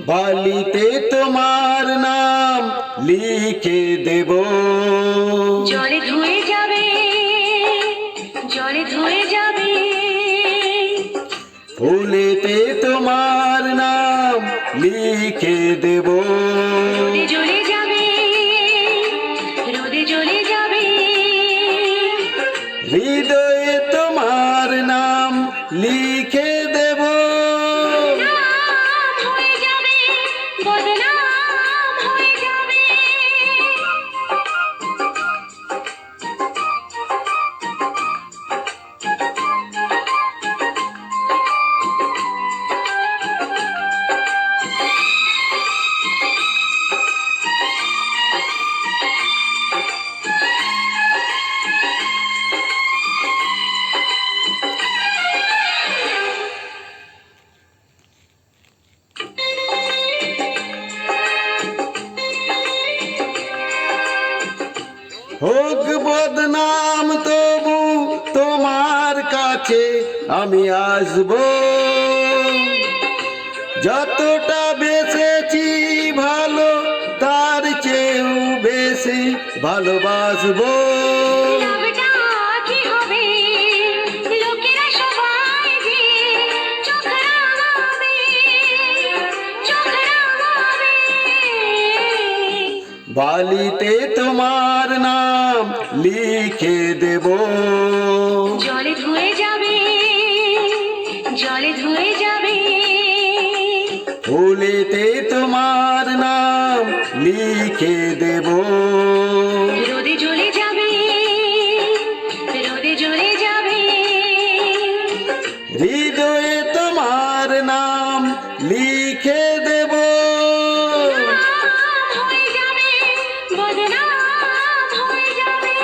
বালিতে তোমার নাম লিখে দেব। জলে ধুয়ে যাবে, জলে ধুয়ে যাবে। ফুলেতে তোমার নাম লিখে দেব। রোদে জ্বলে যাবে, রোদে জ্বলে যাবে। হৃদয়ে তোমার নাম লিখে দেব। বদনাম হয়ে যাবে, বদনাম হয়ে যাবে। হোক বদনাম তবু তোমার কাছে আমি আসব। যতটা বেঁচেছি ভালো তার চেয়েও বেশি ভালোবাসবো। লাভটা কি হবে? লোকেরা সবাই যে চোখ রাঙাবে, চোখ রাঙাবে। বালিতে তোমার নাম লিখে দেব। জলে ধুয়ে যাবে, জলে ধুয়ে যাবে। ফুলেতে তোমার নাম লিখে দেব। রোদে জ্বলে যাবে, রোদে জ্বলে যাবে। হৃদয়ে তোমার নাম লিখে দেব। বদনাম হয়ে যাবে, বদনাম হয়ে যাবে।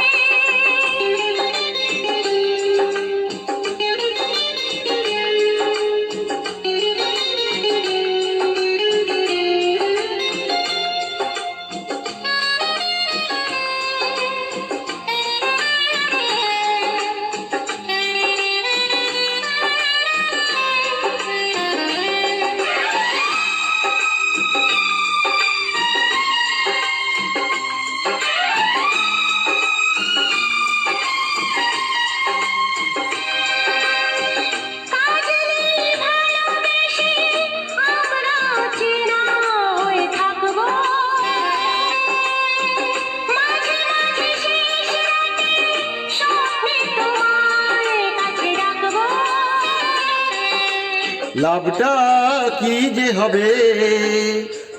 কাজলে ভালোবেসে আমরা চেনা হয়ে থাকবো। মাঝে মাঝে শেষ রাতে স্বপ্নে তোমায় কাছে ডাকবো। লাভটা কি যে হবে?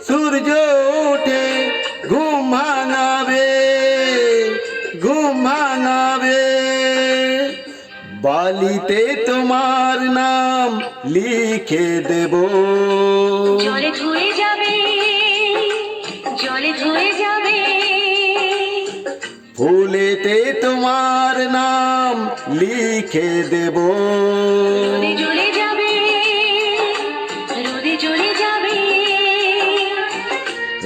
সূর্য ওঠে ঘুম ভাঙাবে, ঘুম ভাঙাবে। বালিতে তোমার নাম লিখে দেব। জলে ধুয়ে যাবে, জলে ধুয়ে যাবে। ফুলেতে তোমার নাম লিখে দেব। রোদে জ্বলে যাবে, রোদে জ্বলে যাবে।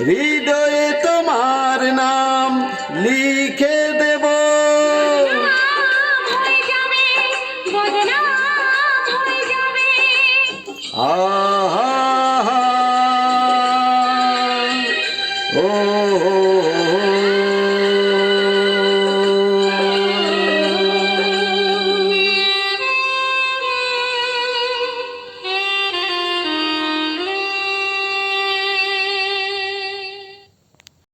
হৃদয়ে তোমার নাম লিখে